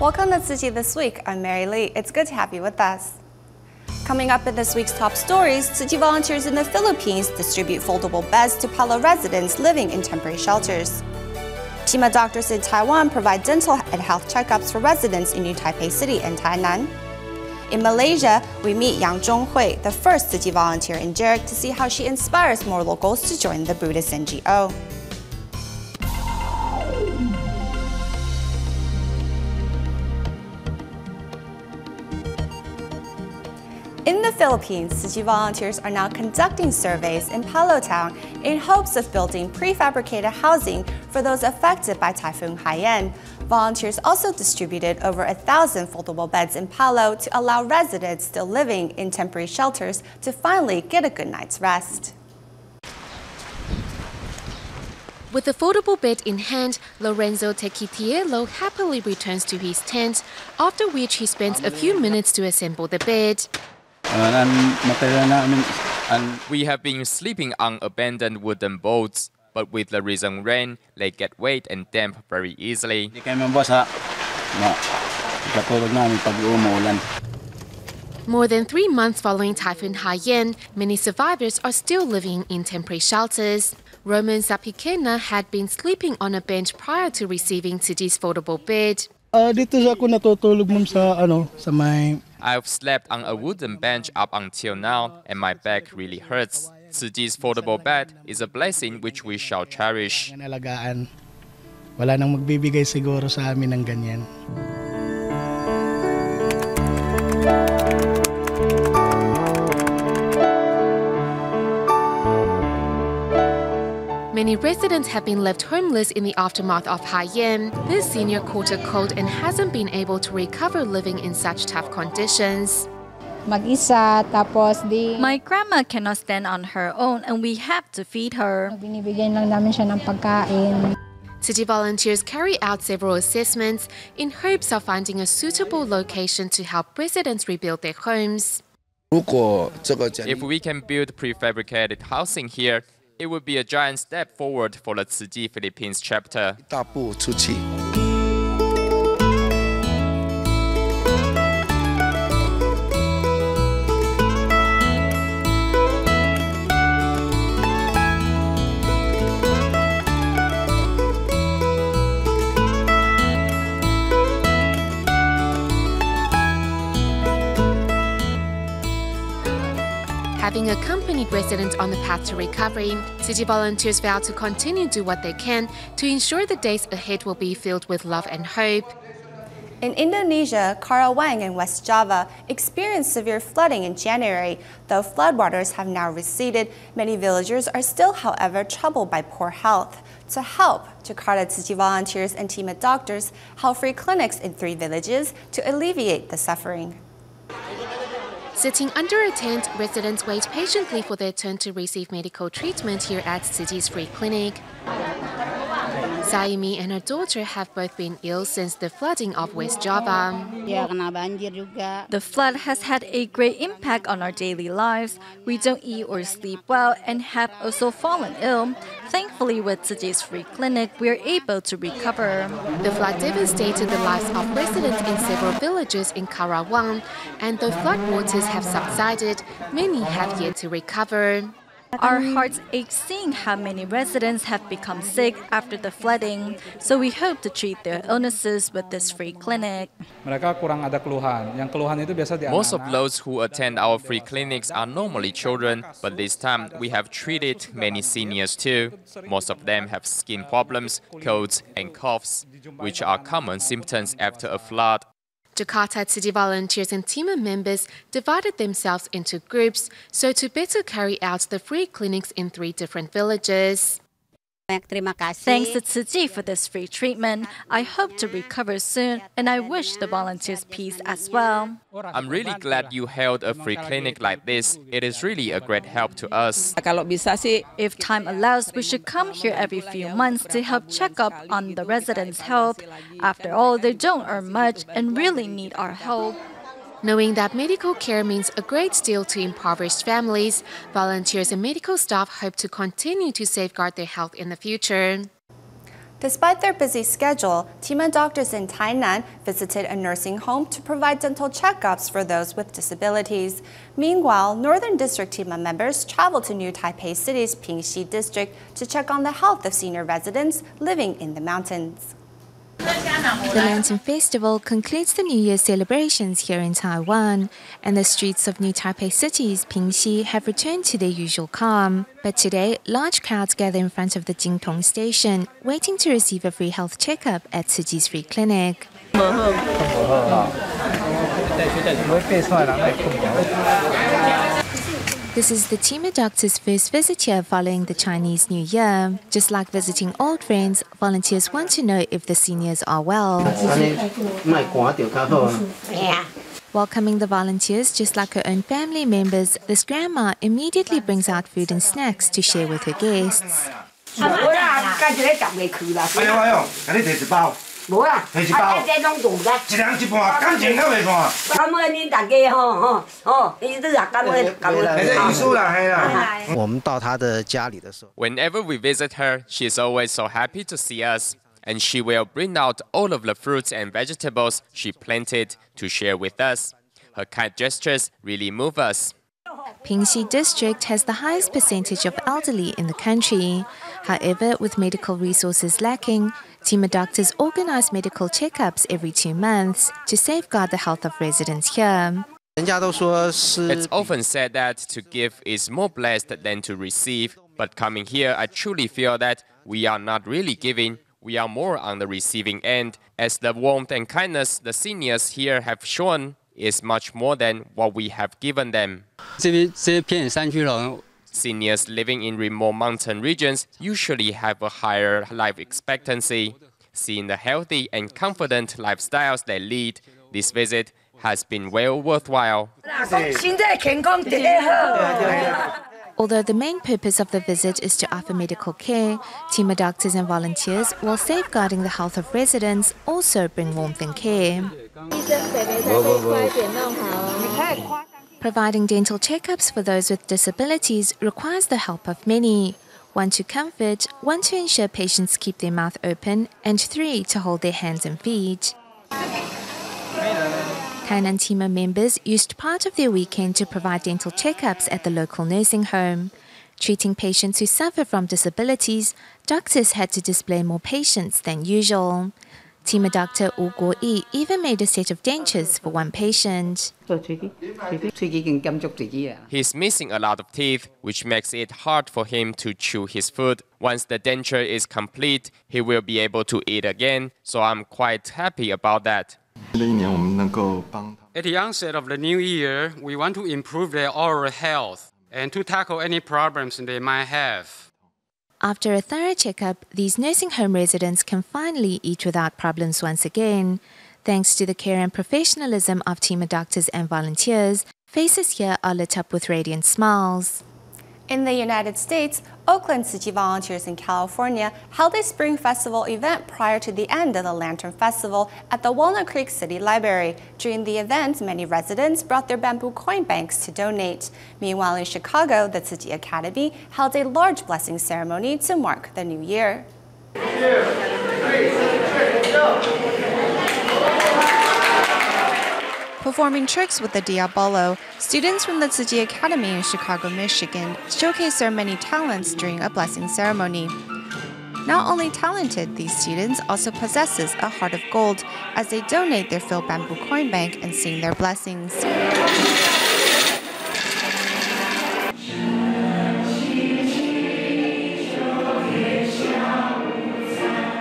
Welcome to Tzu Chi This Week. I'm Mary Lee. It's good to have you with us. Coming up in this week's top stories, Tzu Chi volunteers in the Philippines distribute foldable beds to Palo residents living in temporary shelters. TIMA doctors in Taiwan provide dental and health checkups for residents in Taipei City and Tainan. In Malaysia, we meet Yang Zhonghui, the first Tzu Chi volunteer in Gerik, to see how she inspires more locals to join the Buddhist NGO. In the Philippines, Tzu Chi volunteers are now conducting surveys in Palo town in hopes of building prefabricated housing for those affected by Typhoon Haiyan. Volunteers also distributed over 1,000 foldable beds in Palo to allow residents still living in temporary shelters to finally get a good night's rest. With a foldable bed in hand, Lorenzo Tequitiello happily returns to his tent, after which he spends a few minutes to assemble the bed. We have been sleeping on abandoned wooden boats, but with the recent rain, they get wet and damp very easily. More than 3 months following Typhoon Haiyan, many survivors are still living in temporary shelters. Roman Zapikena had been sleeping on a bench prior to receiving Tzu Chi's foldable bed. I've slept on a wooden bench up until now, and my back really hurts. Tzu Chi's foldable bed is a blessing which we shall cherish. Wala nang magbibigay siguro sa amin ng ganyan. Many residents have been left homeless in the aftermath of Haiyan. This senior caught a cold and hasn't been able to recover living in such tough conditions. Mag-isa, tapos My grandma cannot stand on her own and we have to feed her. binibigyan lang namin siya ng pagkain. Tzu Chi volunteers carry out several assessments in hopes of finding a suitable location to help residents rebuild their homes. If we can build prefabricated housing here, it would be a giant step forward for the Tzu Chi Philippines chapter. Having accompanied residents on the path to recovery, Tzu Chi volunteers vow to continue to do what they can to ensure the days ahead will be filled with love and hope. In Indonesia, Karawang in West Java experienced severe flooding in January. Though floodwaters have now receded, many villagers are still, however, troubled by poor health. To help, Jakarta Tzu Chi volunteers and TIMA doctors held free clinics in 3 villages to alleviate the suffering. Sitting under a tent, residents wait patiently for their turn to receive medical treatment here at Tzu Chi's free clinic. Saimi and her daughter have both been ill since the flooding of West Java. The flood has had a great impact on our daily lives. We don't eat or sleep well and have also fallen ill. Thankfully, with Tzu Chi's free clinic, we are able to recover. The flood devastated the lives of residents in several villages in Karawang, and though floodwaters have subsided, many have yet to recover. Our hearts ache seeing how many residents have become sick after the flooding, so we hope to treat their illnesses with this free clinic. Most of those who attend our free clinics are normally children, but this time we have treated many seniors too. Most of them have skin problems, colds and coughs, which are common symptoms after a flood. Jakarta Tzu Chi volunteers and TIMA members divided themselves into groups so to better carry out the free clinics in 3 different villages. Thanks to Tzu Chi for this free treatment. I hope to recover soon, and I wish the volunteers peace as well. I'm really glad you held a free clinic like this. It is really a great help to us. If time allows, we should come here every few months to help check up on the residents' health. After all, they don't earn much and really need our help. Knowing that medical care means a great deal to impoverished families, volunteers and medical staff hope to continue to safeguard their health in the future. Despite their busy schedule, TIMA doctors in Tainan visited a nursing home to provide dental checkups for those with disabilities. Meanwhile, Northern District TIMA members traveled to New Taipei City's平溪district to check on the health of senior residents living in the mountains. The Lantern Festival concludes the New Year celebrations here in Taiwan, and the streets of New Taipei City's Pingxi have returned to their usual calm. But today, large crowds gather in front of the Jingtong station, waiting to receive a free health checkup at Tzu Chi's free clinic. This is the TIMA doctor's first visit here following the Chinese New Year. Just like visiting old friends, volunteers want to know if the seniors are well. Welcoming the volunteers just like her own family members, this grandma immediately brings out food and snacks to share with her guests. Whenever we visit her, she is always so happy to see us, and she will bring out all of the fruits and vegetables she planted to share with us. Her kind gestures really move us. Pingxi district has the highest percentage of elderly in the country. However, with medical resources lacking, TIMA doctors organize medical checkups every 2 months to safeguard the health of residents here. It's often said that to give is more blessed than to receive, but coming here, I truly feel that we are not really giving, we are more on the receiving end, as the warmth and kindness the seniors here have shown is much more than what we have given them. Seniors living in remote mountain regions usually have a higher life expectancy. Seeing the healthy and confident lifestyles they lead, this visit has been well worthwhile. Although the main purpose of the visit is to offer medical care, TIMA doctors and volunteers, while safeguarding the health of residents, also bring warmth and care. Providing dental checkups for those with disabilities requires the help of many. 1 to comfort, 1 to ensure patients keep their mouth open, and 3 to hold their hands and feet. Tainan TIMA members used part of their weekend to provide dental checkups at the local nursing home. Treating patients who suffer from disabilities, doctors had to display more patience than usual. TIMA doctor Wu Guoyi even made a set of dentures for one patient. He's missing a lot of teeth, which makes it hard for him to chew his food. Once the denture is complete, he will be able to eat again, so I'm quite happy about that. At the onset of the new year, we want to improve their oral health and to tackle any problems they might have. After a thorough checkup, these nursing home residents can finally eat without problems once again. Thanks to the care and professionalism of TIMA doctors and volunteers, faces here are lit up with radiant smiles. In the United States, Oakland Tzu Chi volunteers in California held a spring festival event prior to the end of the Lantern Festival at the Walnut Creek City Library. During the event, many residents brought their bamboo coin banks to donate. Meanwhile, in Chicago, the Tzu Chi Academy held a large blessing ceremony to mark the new year. Performing tricks with the Diabolo, students from the Tzu Chi Academy in Chicago, Michigan showcased their many talents during a blessing ceremony. Not only talented, these students also possesses a heart of gold as they donate their filled bamboo coin bank and sing their blessings.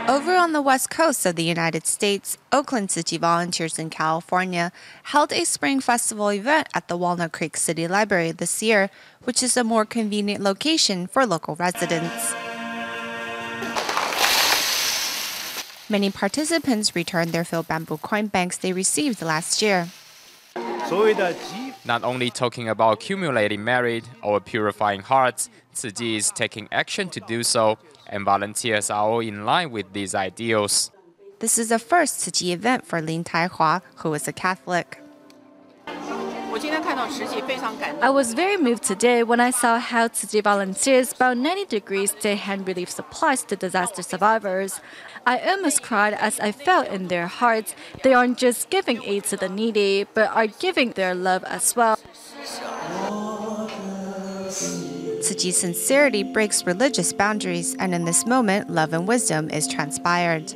Over on the west coast of the United States, Oakland Tzu Chi volunteers in California held a spring festival event at the Walnut Creek City Library this year, which is a more convenient location for local residents. Many participants returned their filled bamboo coin banks they received last year. Not only talking about accumulating merit or purifying hearts, Tzu Chi is taking action to do so, and volunteers are all in line with these ideals. This is the first Tzu Chi event for Lin Tai-hua, who is a Catholic. I was very moved today when I saw how Tzu Chi volunteers about 90 degrees take hand relief supplies to disaster survivors. I almost cried as I felt in their hearts they aren't just giving aid to the needy, but are giving their love as well. Tzu Chi's sincerity breaks religious boundaries, and in this moment, love and wisdom is transpired.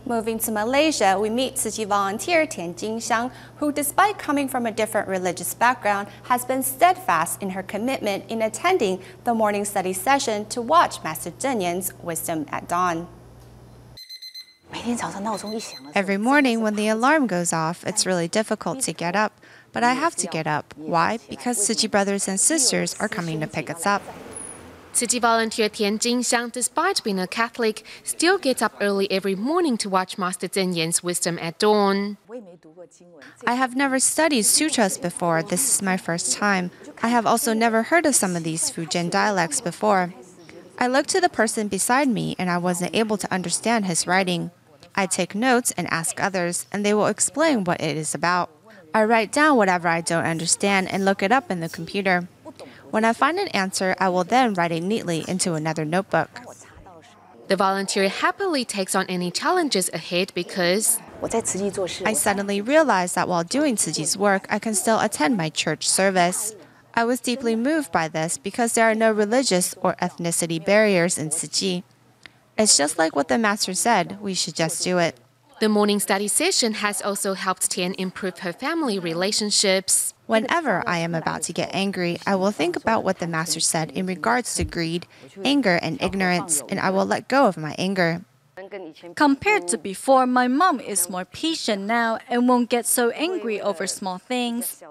Moving to Malaysia, we meet Tzu Chi volunteer Tian Jingxiang, who, despite coming from a different religious background, has been steadfast in her commitment in attending the morning study session to watch Master Zhen Yan's Wisdom at Dawn. Every morning when the alarm goes off, it's really difficult to get up, but I have to get up. Why? Because Tzu Chi brothers and sisters are coming to pick us up. Tzu Chi volunteer Tian Jingxiang, despite being a Catholic, still gets up early every morning to watch Master Zhen Yan's Wisdom at Dawn. I have never studied sutras before. This is my first time. I have also never heard of some of these Fujian dialects before. I looked to the person beside me and I wasn't able to understand his writing. I take notes and ask others, and they will explain what it is about. I write down whatever I don't understand and look it up in the computer. When I find an answer, I will then write it neatly into another notebook. The volunteer happily takes on any challenges ahead because I suddenly realized that while doing Tzu Chi's work, I can still attend my church service. I was deeply moved by this because there are no religious or ethnicity barriers in Tzu Chi. It's just like what the master said, we should just do it. the morning study session has also helped Tian improve her family relationships. Whenever I am about to get angry, I will think about what the master said in regards to greed, anger, and ignorance, and I will let go of my anger. Compared to before, my mom is more patient now and won't get so angry over small things.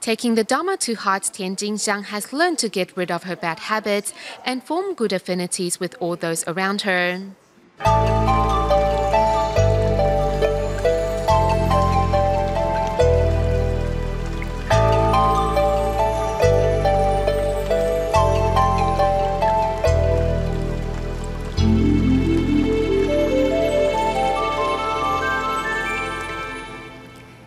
Taking the Dharma to heart, Tian Jingxiang has learned to get rid of her bad habits and form good affinities with all those around her.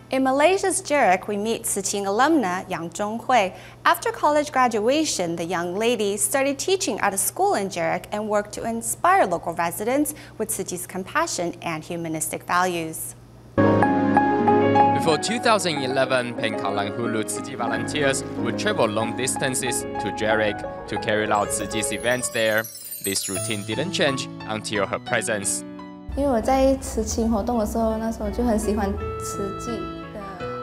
In Malaysia's Gerik, we meet Tzu Chi alumna Yang Zhonghui. After college graduation, the young lady started teaching at a school in Gerik and worked to inspire local residents with Tzu Chi's compassion and humanistic values. Before 2011, Pengkalang Hulu Tzu Chi volunteers would travel long distances to Gerik to carry out Tzu Chi's events there. This routine didn't change until her presence. 因为我在慈青活动的时候，那时候就很喜欢慈济。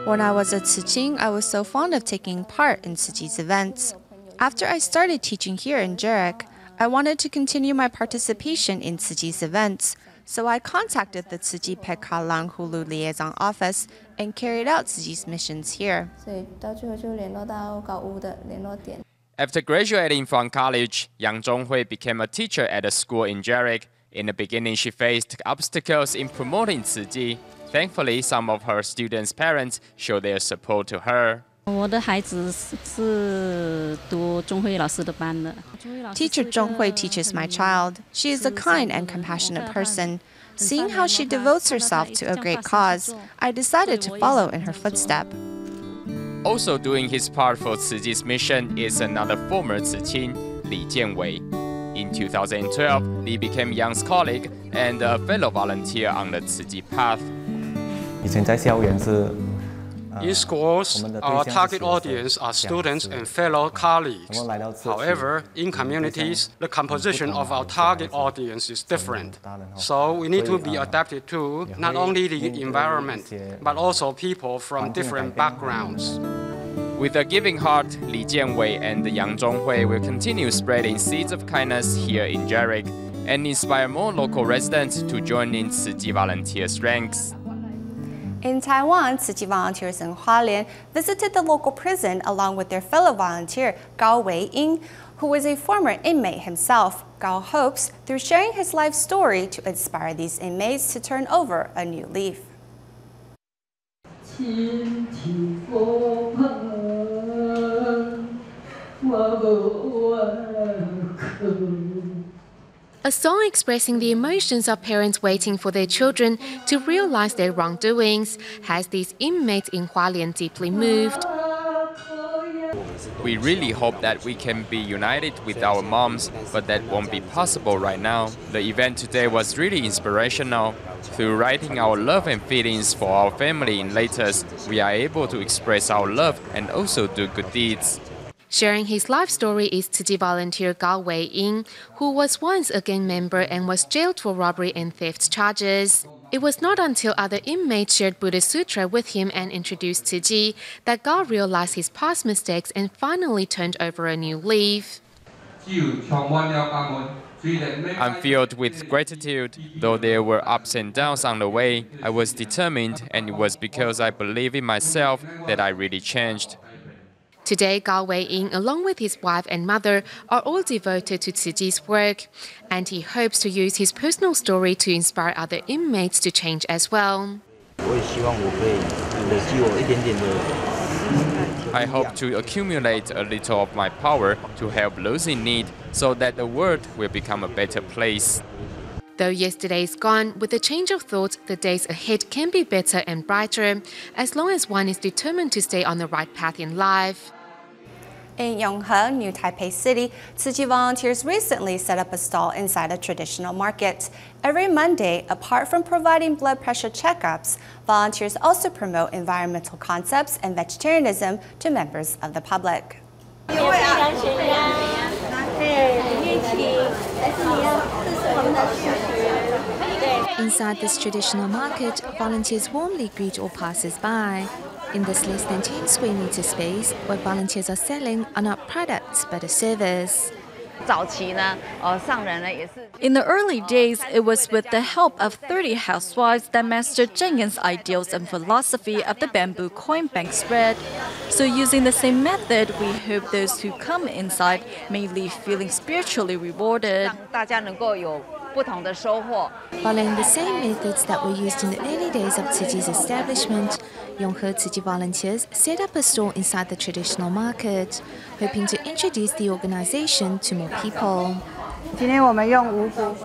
When I was at Tzu Chi, I was so fond of taking part in Tzu Chi's events. After I started teaching here in Gerik, I wanted to continue my participation in Tzu Chi's events, so I contacted the Tzu Chi Pengkalang Hulu liaison office and carried out Tzu Chi's missions here. 所以到最后就联络到高屋的联络点。 After graduating from college, Yang Zhonghui became a teacher at a school in Gerik. In the beginning, she faced obstacles in promoting Tzu Chi. Thankfully, some of her students' parents showed their support to her. 我的孩子是读钟慧老师的班的。 Teacher Zhonghui teaches my child. She is a kind and compassionate person. Seeing how she devotes herself to a great cause, I decided to follow in her footsteps. Also doing his part for Tzu Chi's mission is another former Tzu Chi, Li Jianwei. In 2012, Li became Yang's colleague and a fellow volunteer on the Tzu Chi path. In schools, our target audience are students and fellow colleagues. However, in communities, the composition of our target audience is different. So we need to be adapted to not only the environment, but also people from different backgrounds. With a giving heart, Li Jianwei and Yang Zhonghui will continue spreading seeds of kindness here in Gerik and inspire more local residents to join in Tzu Chi volunteers' ranks. In Taiwan, Tzu Chi volunteers in Hualien visited the local prison along with their fellow volunteer Gao Wei-ying, who was a former inmate himself. Gao hopes, through sharing his life story, to inspire these inmates to turn over a new leaf. A song expressing the emotions of parents waiting for their children to realize their wrongdoings has these inmates in Hualien deeply moved. We really hope that we can be united with our moms, but that won't be possible right now. The event today was really inspirational. Through writing our love and feelings for our family in letters, we are able to express our love and also do good deeds. Sharing his life story is Tzu Chi volunteer Gao Wei-ying, who was once a gang member and was jailed for robbery and theft charges. It was not until other inmates shared Buddhist Sutra with him and introduced Tzu Chi that Gao realized his past mistakes and finally turned over a new leaf. I'm filled with gratitude. Though there were ups and downs on the way, I was determined, and it was because I believe in myself that I really changed. Today, Gao Wei-ying, along with his wife and mother, are all devoted to Tzu Chi's work, and he hopes to use his personal story to inspire other inmates to change as well. I hope to accumulate a little of my power to help those in need so that the world will become a better place. Though yesterday is gone, with a change of thought, the days ahead can be better and brighter, as long as one is determined to stay on the right path in life. In Yonghe, New Taipei City, Tzu Chi volunteers recently set up a stall inside a traditional market. Every Monday, apart from providing blood pressure checkups, volunteers also promote environmental concepts and vegetarianism to members of the public. Inside this traditional market, volunteers warmly greet all passers-by. In this less than 10 square meter space, what volunteers are selling are not products but a service. In the early days, it was with the help of 30 housewives that Master Zheng Yan's ideals and philosophy of the bamboo coin bank spread. So using the same method, we hope those who come inside may leave feeling spiritually rewarded. Following the same methods that were used in the early days of Tzu Chi's establishment, Yonghe Tzu Chi volunteers set up a store inside the traditional market, hoping to introduce the organization to more people.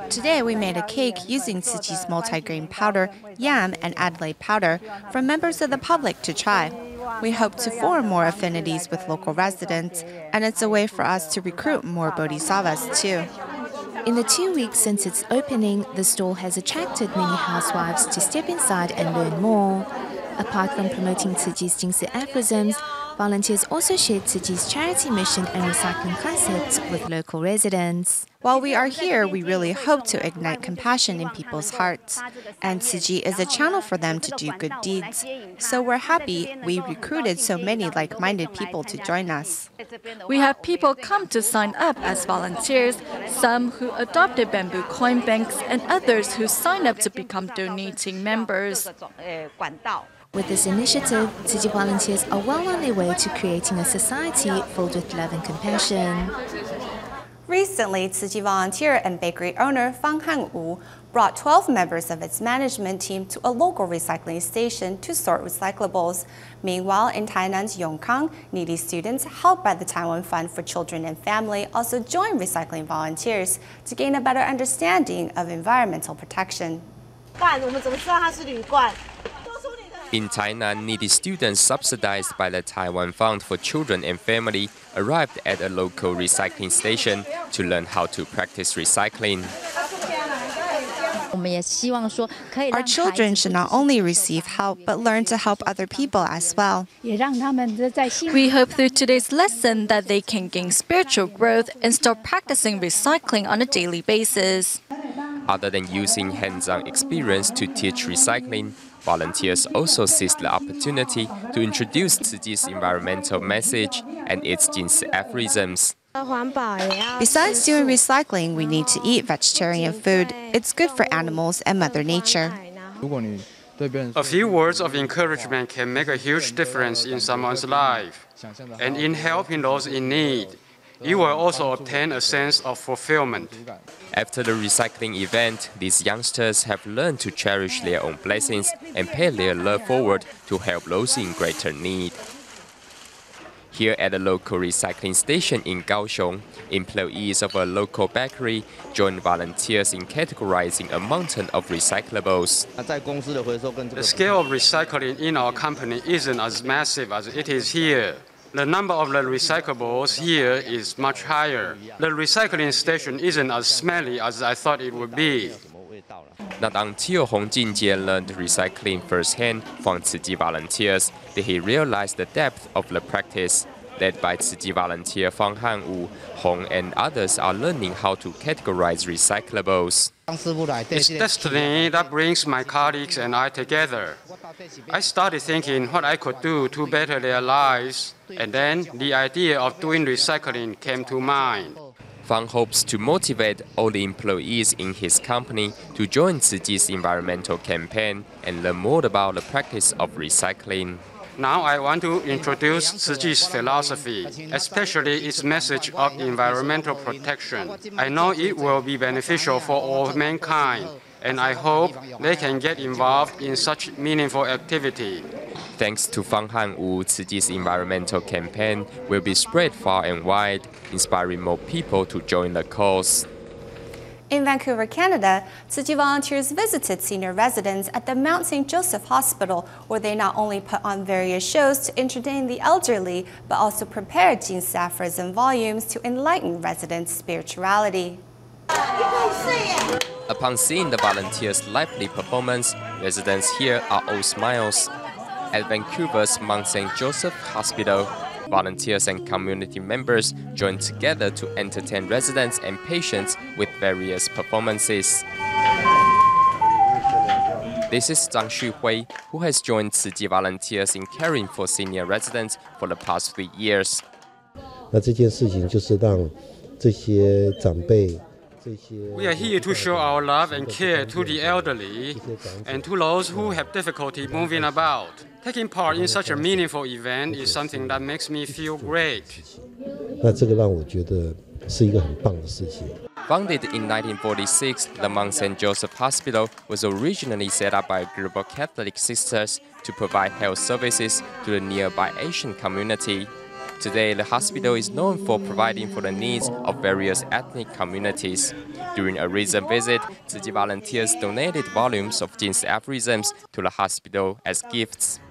Today we made a cake using Tzu Chi's multi-grain powder, yam, and Adelaide powder for members of the public to try. We hope to form more affinities with local residents, and it's a way for us to recruit more bodhisattvas too. In the 2 weeks since its opening, the store has attracted many housewives to step inside and learn more. Apart from promoting Tzu Chi's Jingsi aphorisms, volunteers also shared Tzu Chi's charity mission and recycling concepts with local residents. While we are here, we really hope to ignite compassion in people's hearts. And Tzu Chi is a channel for them to do good deeds. So we're happy we recruited so many like-minded people to join us. We have people come to sign up as volunteers, some who adopted bamboo coin banks and others who signed up to become donating members. With this initiative, Tzu Chi volunteers are well on their way to creating a society filled with love and compassion. Recently, Tzu Chi volunteer and bakery owner Fang Han-wu brought 12 members of its management team to a local recycling station to sort recyclables. Meanwhile, in Tainan's Yongkang, needy students helped by the Taiwan Fund for Children and Family also joined recycling volunteers to gain a better understanding of environmental protection. In Tainan, needy students subsidized by the Taiwan Fund for Children and Family arrived at a local recycling station to learn how to practice recycling. Our children should not only receive help, but learn to help other people as well. We hope through today's lesson that they can gain spiritual growth and start practicing recycling on a daily basis. Other than using hands-on experience to teach recycling, volunteers also seized the opportunity to introduce Tzu Chi's environmental message and its Jingsi aphorisms. Besides doing recycling, we need to eat vegetarian food. It's good for animals and Mother Nature. A few words of encouragement can make a huge difference in someone's life, and in helping those in need, you will also obtain a sense of fulfillment. After the recycling event, these youngsters have learned to cherish their own blessings and pay their love forward to help those in greater need. Here at a local recycling station in Kaohsiung, employees of a local bakery joined volunteers in categorizing a mountain of recyclables. The scale of recycling in our company isn't as massive as it is here. The number of the recyclables here is much higher. The recycling station isn't as smelly as I thought it would be. Not until Hong Jinjie learned recycling firsthand from Tzu Chi volunteers did he realize the depth of the practice. Led by Tzu Chi volunteer Fang Han-Wu, Hong and others are learning how to categorize recyclables. It's destiny that brings my colleagues and I together. I started thinking what I could do to better their lives, and then the idea of doing recycling came to mind. Fang hopes to motivate all the employees in his company to join Tzu Chi's environmental campaign and learn more about the practice of recycling. Now I want to introduce Tzu Chi's philosophy, especially its message of environmental protection. I know it will be beneficial for all mankind, and I hope they can get involved in such meaningful activity. Thanks to Fang Han-Wu, Tzu Chi's environmental campaign will be spread far and wide, inspiring more people to join the cause. In Vancouver, Canada, Tzu Chi volunteers visited senior residents at the Mount St. Joseph Hospital, where they not only put on various shows to entertain the elderly, but also prepared Jin's aphorism volumes to enlighten residents' spirituality. Upon seeing the volunteers' lively performance, residents here are all smiles. At Vancouver's Mount St. Joseph Hospital, volunteers and community members joined together to entertain residents and patients with various performances. This is Zhang Xuhui, who has joined Tzu Chi volunteers in caring for senior residents for the past 3 years. 那这件事情就是让这些长辈 We are here to show our love and care to the elderly and to those who have difficulty moving about. Taking part in such a meaningful event is something that makes me feel great. 那这个让我觉得是一个很棒的事情。 Founded in 1946, the Mount St. Joseph Hospital was originally set up by a group of Catholic sisters to provide health services to the nearby Asian community. Today, the hospital is known for providing for the needs of various ethnic communities. During a recent visit, Tzu Chi volunteers donated volumes of Jin's aphorisms to the hospital as gifts.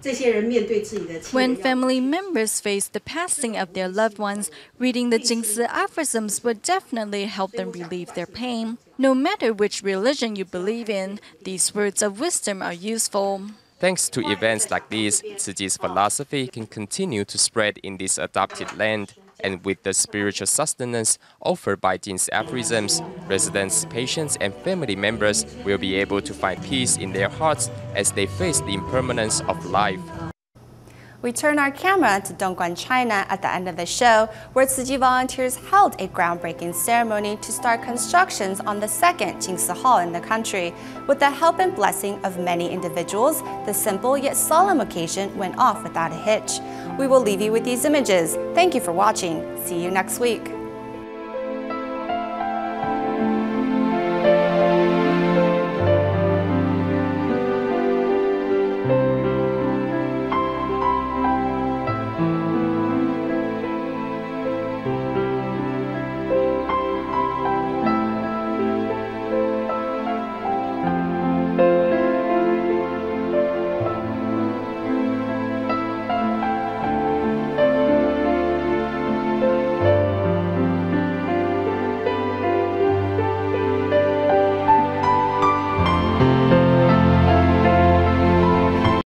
When family members face the passing of their loved ones, reading the Jingzi aphorisms would definitely help them relieve their pain. No matter which religion you believe in, these words of wisdom are useful. Thanks to events like these, Tzu Chi's philosophy can continue to spread in this adopted land. And with the spiritual sustenance offered by Jin's aphorisms, residents, patients, and family members will be able to find peace in their hearts as they face the impermanence of life. We turn our camera to Dongguan, China at the end of the show, where Tzu Chi volunteers held a groundbreaking ceremony to start constructions on the second Jingsi Hall in the country. With the help and blessing of many individuals, the simple yet solemn occasion went off without a hitch. We will leave you with these images. Thank you for watching. See you next week.